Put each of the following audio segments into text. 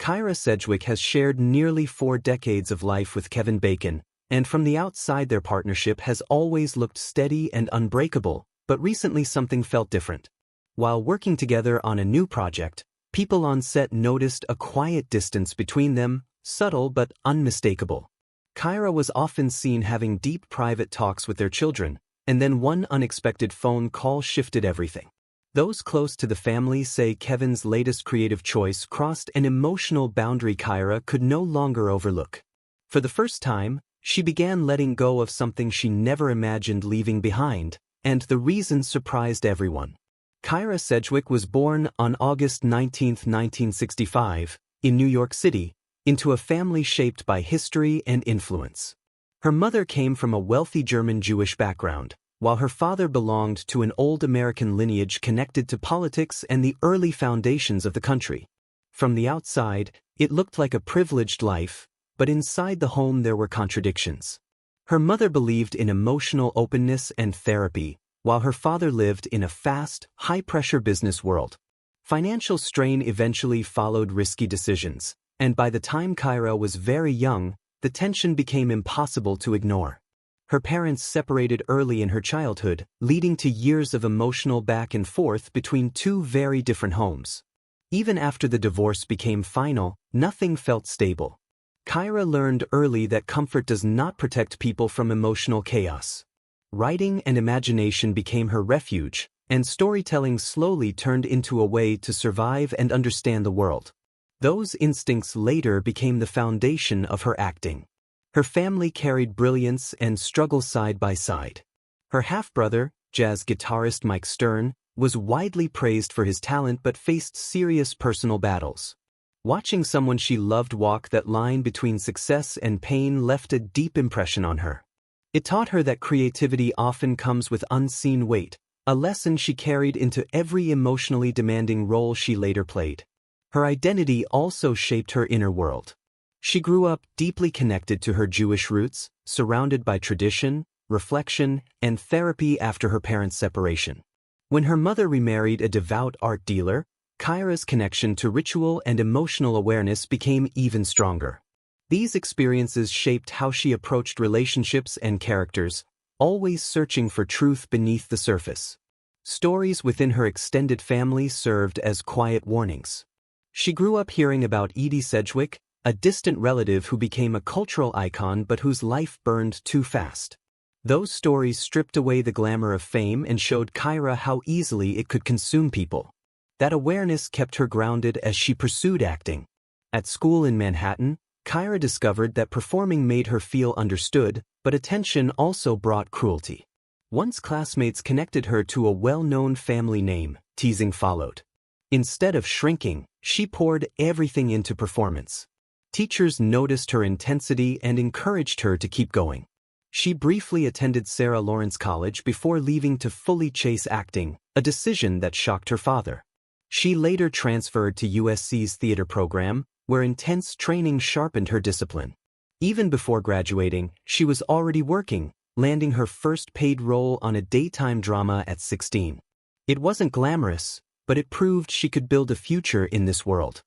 Kyra Sedgwick has shared nearly 4 decades of life with Kevin Bacon, and from the outside their partnership has always looked steady and unbreakable, but recently something felt different. While working together on a new project, people on set noticed a quiet distance between them, subtle but unmistakable. Kyra was often seen having deep private talks with their children, and then one unexpected phone call shifted everything. Those close to the family say Kevin's latest creative choice crossed an emotional boundary Kyra could no longer overlook. For the first time, she began letting go of something she never imagined leaving behind, and the reason surprised everyone. Kyra Sedgwick was born on August 19, 1965, in New York City, into a family shaped by history and influence. Her mother came from a wealthy German Jewish background, while her father belonged to an old American lineage connected to politics and the early foundations of the country. From the outside, it looked like a privileged life, but inside the home there were contradictions. Her mother believed in emotional openness and therapy, while her father lived in a fast, high-pressure business world. Financial strain eventually followed risky decisions, and by the time Kyra was very young, the tension became impossible to ignore. Her parents separated early in her childhood, leading to years of emotional back and forth between two very different homes. Even after the divorce became final, nothing felt stable. Kyra learned early that comfort does not protect people from emotional chaos. Writing and imagination became her refuge, and storytelling slowly turned into a way to survive and understand the world. Those instincts later became the foundation of her acting. Her family carried brilliance and struggle side by side. Her half-brother, jazz guitarist Mike Stern, was widely praised for his talent but faced serious personal battles. Watching someone she loved walk that line between success and pain left a deep impression on her. It taught her that creativity often comes with unseen weight, a lesson she carried into every emotionally demanding role she later played. Her identity also shaped her inner world. She grew up deeply connected to her Jewish roots, surrounded by tradition, reflection, and therapy after her parents' separation. When her mother remarried a devout art dealer, Kyra's connection to ritual and emotional awareness became even stronger. These experiences shaped how she approached relationships and characters, always searching for truth beneath the surface. Stories within her extended family served as quiet warnings. She grew up hearing about Edie Sedgwick, a distant relative who became a cultural icon but whose life burned too fast. Those stories stripped away the glamour of fame and showed Kyra how easily it could consume people. That awareness kept her grounded as she pursued acting. At school in Manhattan, Kyra discovered that performing made her feel understood, but attention also brought cruelty. Once classmates connected her to a well-known family name, teasing followed. Instead of shrinking, she poured everything into performance. Teachers noticed her intensity and encouraged her to keep going. She briefly attended Sarah Lawrence College before leaving to fully chase acting, a decision that shocked her father. She later transferred to USC's theater program, where intense training sharpened her discipline. Even before graduating, she was already working, landing her first paid role on a daytime drama at 16. It wasn't glamorous, but it proved she could build a future in this world.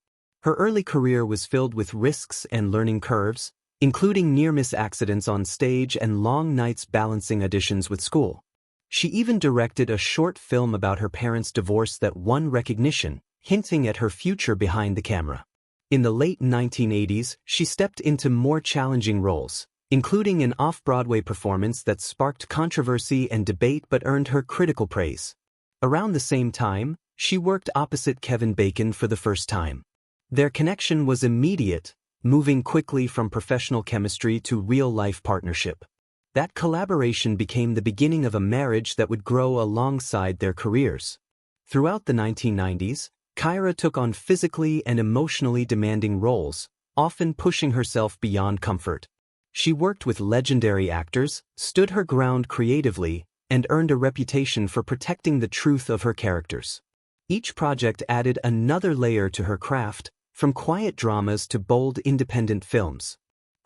Her early career was filled with risks and learning curves, including near-miss accidents on stage and long nights balancing auditions with school. She even directed a short film about her parents' divorce that won recognition, hinting at her future behind the camera. In the late 1980s, she stepped into more challenging roles, including an off-Broadway performance that sparked controversy and debate but earned her critical praise. Around the same time, she worked opposite Kevin Bacon for the first time. Their connection was immediate, moving quickly from professional chemistry to real-life partnership. That collaboration became the beginning of a marriage that would grow alongside their careers. Throughout the 1990s, Kyra took on physically and emotionally demanding roles, often pushing herself beyond comfort. She worked with legendary actors, stood her ground creatively, and earned a reputation for protecting the truth of her characters. Each project added another layer to her craft, from quiet dramas to bold independent films.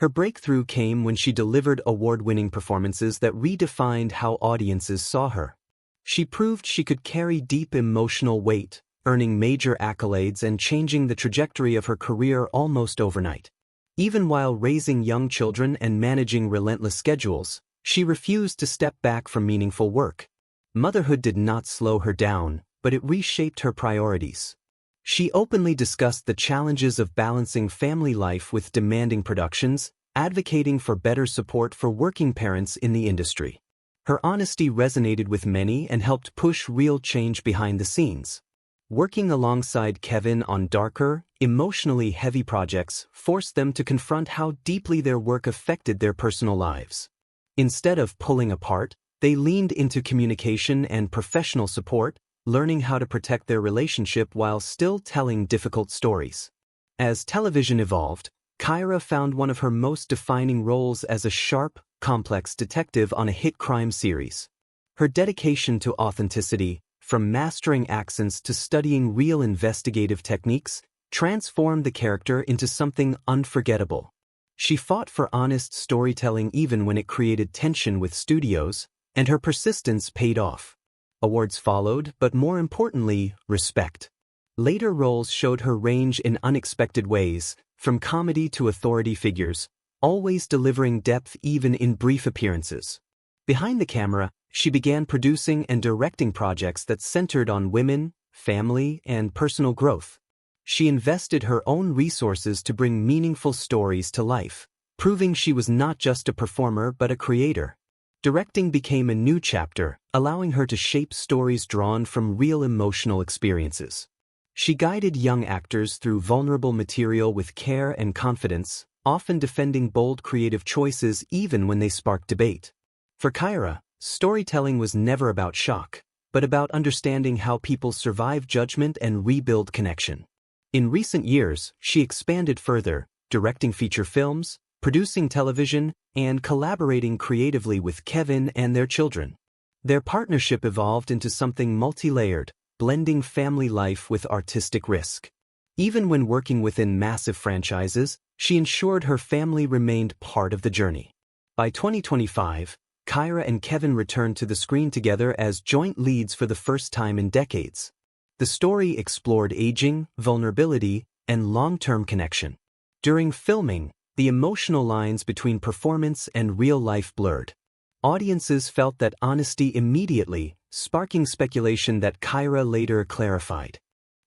Her breakthrough came when she delivered award-winning performances that redefined how audiences saw her. She proved she could carry deep emotional weight, earning major accolades and changing the trajectory of her career almost overnight. Even while raising young children and managing relentless schedules, she refused to step back from meaningful work. Motherhood did not slow her down, but it reshaped her priorities. She openly discussed the challenges of balancing family life with demanding productions, advocating for better support for working parents in the industry. Her honesty resonated with many and helped push real change behind the scenes. Working alongside Kevin on darker, emotionally heavy projects forced them to confront how deeply their work affected their personal lives. Instead of pulling apart, they leaned into communication and professional support, learning how to protect their relationship while still telling difficult stories. As television evolved, Kyra found one of her most defining roles as a sharp, complex detective on a hit crime series. Her dedication to authenticity, from mastering accents to studying real investigative techniques, transformed the character into something unforgettable. She fought for honest storytelling even when it created tension with studios, and her persistence paid off. Awards followed, but more importantly, respect. Later roles showed her range in unexpected ways, from comedy to authority figures, always delivering depth even in brief appearances. Behind the camera, she began producing and directing projects that centered on women, family, and personal growth. She invested her own resources to bring meaningful stories to life, proving she was not just a performer but a creator. Directing became a new chapter, allowing her to shape stories drawn from real emotional experiences. She guided young actors through vulnerable material with care and confidence, often defending bold creative choices even when they sparked debate. For Kyra, storytelling was never about shock, but about understanding how people survive judgment and rebuild connection. In recent years, she expanded further, directing feature films, producing television, and collaborating creatively with Kevin and their children. Their partnership evolved into something multi-layered, blending family life with artistic risk. Even when working within massive franchises, she ensured her family remained part of the journey. By 2025, Kyra and Kevin returned to the screen together as joint leads for the first time in decades. The story explored aging, vulnerability, and long-term connection. During filming, the emotional lines between performance and real life blurred. Audiences felt that honesty immediately, sparking speculation that Kyra later clarified.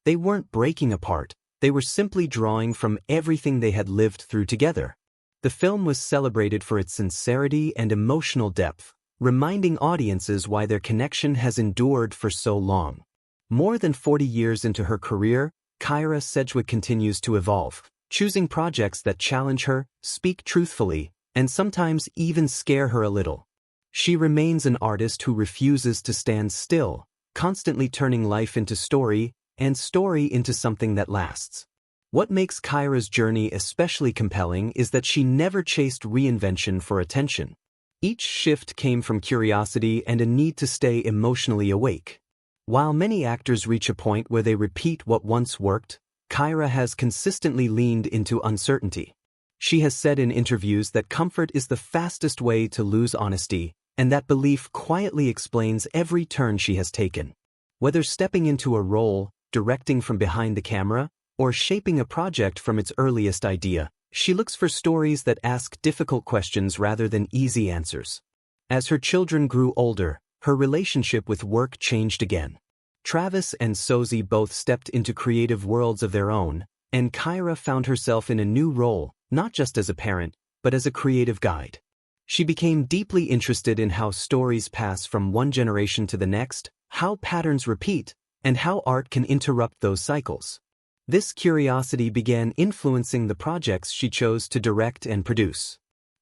They weren't breaking apart, they were simply drawing from everything they had lived through together. The film was celebrated for its sincerity and emotional depth, reminding audiences why their connection has endured for so long. More than 40 years into her career, Kyra Sedgwick continues to evolve, choosing projects that challenge her, speak truthfully, and sometimes even scare her a little. She remains an artist who refuses to stand still, constantly turning life into story, and story into something that lasts. What makes Kyra's journey especially compelling is that she never chased reinvention for attention. Each shift came from curiosity and a need to stay emotionally awake. While many actors reach a point where they repeat what once worked, Kyra has consistently leaned into uncertainty. She has said in interviews that comfort is the fastest way to lose honesty, and that belief quietly explains every turn she has taken. Whether stepping into a role, directing from behind the camera, or shaping a project from its earliest idea, she looks for stories that ask difficult questions rather than easy answers. As her children grew older, her relationship with work changed again. Travis and Sozie both stepped into creative worlds of their own, and Kyra found herself in a new role, not just as a parent, but as a creative guide. She became deeply interested in how stories pass from one generation to the next, how patterns repeat, and how art can interrupt those cycles. This curiosity began influencing the projects she chose to direct and produce.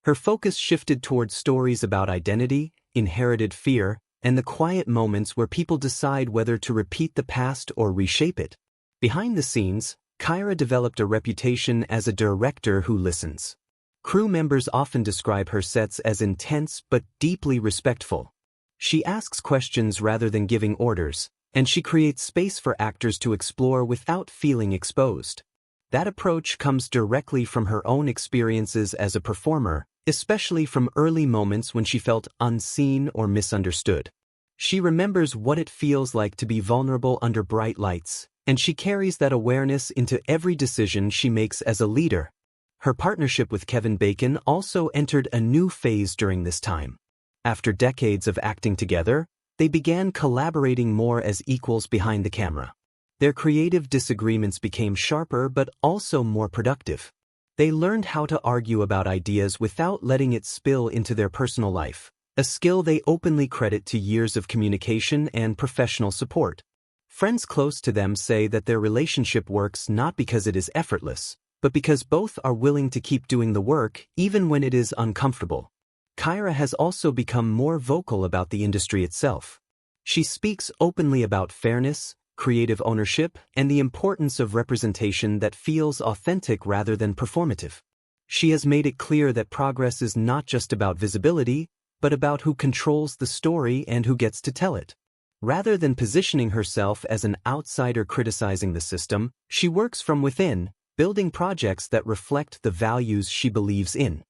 Her focus shifted toward stories about identity, inherited fear, and the quiet moments where people decide whether to repeat the past or reshape it. Behind the scenes, Kyra developed a reputation as a director who listens. Crew members often describe her sets as intense but deeply respectful. She asks questions rather than giving orders, and she creates space for actors to explore without feeling exposed. That approach comes directly from her own experiences as a performer, especially from early moments when she felt unseen or misunderstood. She remembers what it feels like to be vulnerable under bright lights, and she carries that awareness into every decision she makes as a leader. Her partnership with Kevin Bacon also entered a new phase during this time. After decades of acting together, they began collaborating more as equals behind the camera. Their creative disagreements became sharper but also more productive. They learned how to argue about ideas without letting it spill into their personal life, a skill they openly credit to years of communication and professional support. Friends close to them say that their relationship works not because it is effortless, but because both are willing to keep doing the work even when it is uncomfortable. Kyra has also become more vocal about the industry itself. She speaks openly about fairness, creative ownership, and the importance of representation that feels authentic rather than performative. She has made it clear that progress is not just about visibility, but about who controls the story and who gets to tell it. Rather than positioning herself as an outsider criticizing the system, she works from within, building projects that reflect the values she believes in.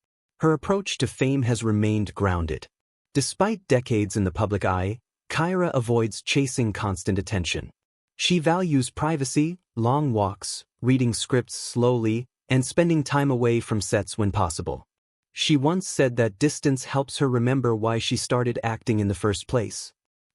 Her approach to fame has remained grounded. Despite decades in the public eye, Kyra avoids chasing constant attention. She values privacy, long walks, reading scripts slowly, and spending time away from sets when possible. She once said that distance helps her remember why she started acting in the first place.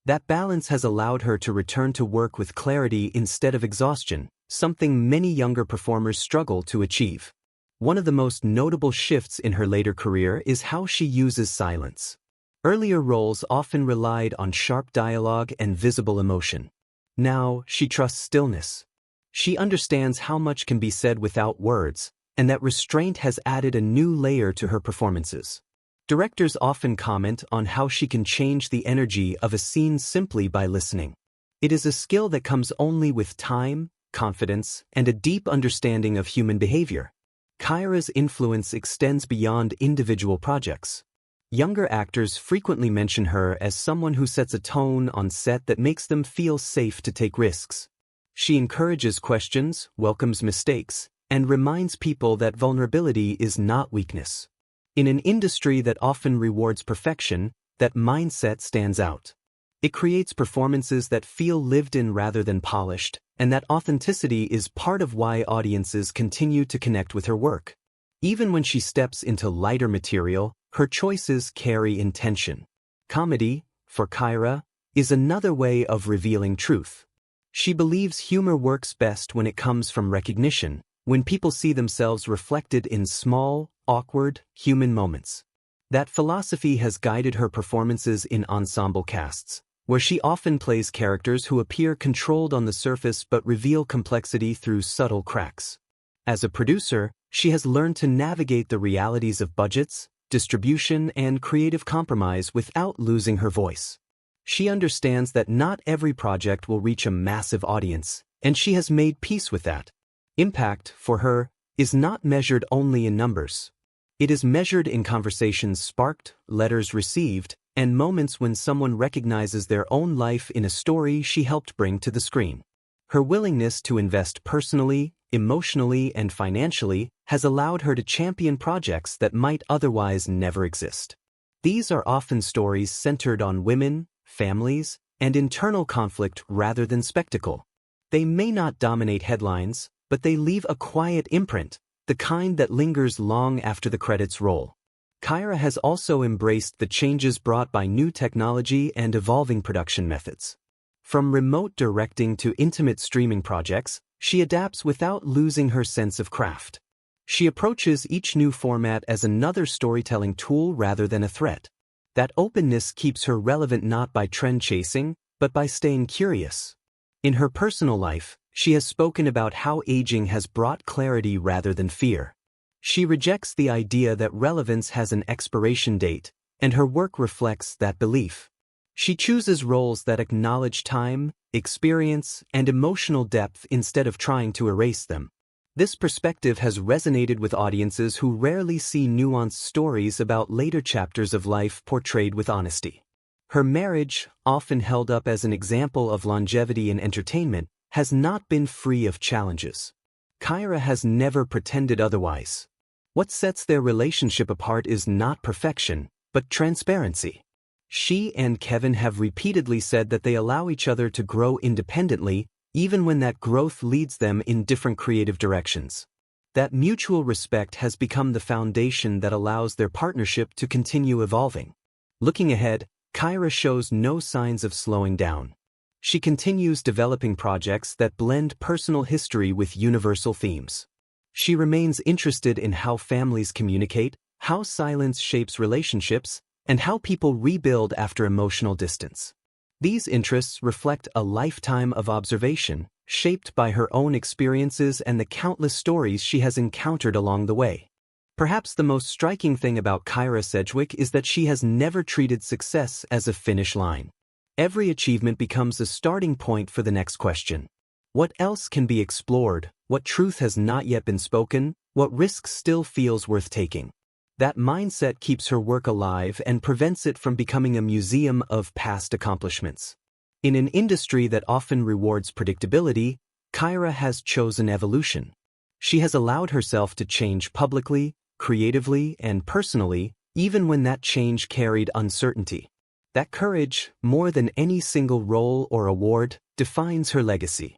That balance has allowed her to return to work with clarity instead of exhaustion, something many younger performers struggle to achieve. One of the most notable shifts in her later career is how she uses silence. Earlier roles often relied on sharp dialogue and visible emotion. Now, she trusts stillness. She understands how much can be said without words, and that restraint has added a new layer to her performances. Directors often comment on how she can change the energy of a scene simply by listening. It is a skill that comes only with time, confidence, and a deep understanding of human behavior. Kyra's influence extends beyond individual projects. Younger actors frequently mention her as someone who sets a tone on set that makes them feel safe to take risks. She encourages questions, welcomes mistakes, and reminds people that vulnerability is not weakness. In an industry that often rewards perfection, that mindset stands out. It creates performances that feel lived in rather than polished, and that authenticity is part of why audiences continue to connect with her work. Even when she steps into lighter material, her choices carry intention. Comedy, for Kyra, is another way of revealing truth. She believes humor works best when it comes from recognition, when people see themselves reflected in small, awkward, human moments. That philosophy has guided her performances in ensemble casts, where she often plays characters who appear controlled on the surface but reveal complexity through subtle cracks. As a producer, she has learned to navigate the realities of budgets, distribution, and creative compromise without losing her voice. She understands that not every project will reach a massive audience, and she has made peace with that. Impact, for her, is not measured only in numbers. It is measured in conversations sparked, letters received, and moments when someone recognizes their own life in a story she helped bring to the screen. Her willingness to invest personally, emotionally, and financially has allowed her to champion projects that might otherwise never exist. These are often stories centered on women, families, and internal conflict rather than spectacle. They may not dominate headlines, but they leave a quiet imprint, the kind that lingers long after the credits roll. Kyra has also embraced the changes brought by new technology and evolving production methods. From remote directing to intimate streaming projects, she adapts without losing her sense of craft. She approaches each new format as another storytelling tool rather than a threat. That openness keeps her relevant not by trend chasing, but by staying curious. In her personal life, she has spoken about how aging has brought clarity rather than fear. She rejects the idea that relevance has an expiration date, and her work reflects that belief. She chooses roles that acknowledge time, experience, and emotional depth instead of trying to erase them. This perspective has resonated with audiences who rarely see nuanced stories about later chapters of life portrayed with honesty. Her marriage, often held up as an example of longevity in entertainment, has not been free of challenges. Kyra has never pretended otherwise. What sets their relationship apart is not perfection, but transparency. She and Kevin have repeatedly said that they allow each other to grow independently, even when that growth leads them in different creative directions. That mutual respect has become the foundation that allows their partnership to continue evolving. Looking ahead, Kyra shows no signs of slowing down. She continues developing projects that blend personal history with universal themes. She remains interested in how families communicate, how silence shapes relationships, and how people rebuild after emotional distance. These interests reflect a lifetime of observation, shaped by her own experiences and the countless stories she has encountered along the way. Perhaps the most striking thing about Kyra Sedgwick is that she has never treated success as a finish line. Every achievement becomes a starting point for the next question. What else can be explored? What truth has not yet been spoken? What risk still feels worth taking? That mindset keeps her work alive and prevents it from becoming a museum of past accomplishments. In an industry that often rewards predictability, Kyra has chosen evolution. She has allowed herself to change publicly, creatively, and personally, even when that change carried uncertainty. That courage, more than any single role or award, defines her legacy.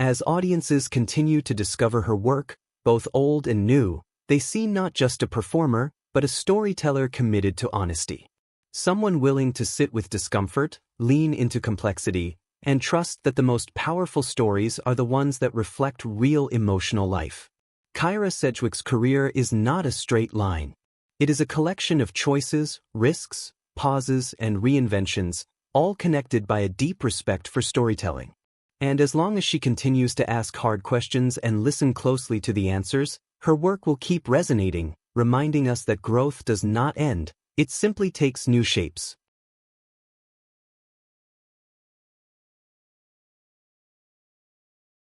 As audiences continue to discover her work, both old and new, they see not just a performer, but a storyteller committed to honesty. Someone willing to sit with discomfort, lean into complexity, and trust that the most powerful stories are the ones that reflect real emotional life. Kyra Sedgwick's career is not a straight line. It is a collection of choices, risks, pauses, and reinventions, all connected by a deep respect for storytelling. And as long as she continues to ask hard questions and listen closely to the answers, her work will keep resonating, reminding us that growth does not end, it simply takes new shapes.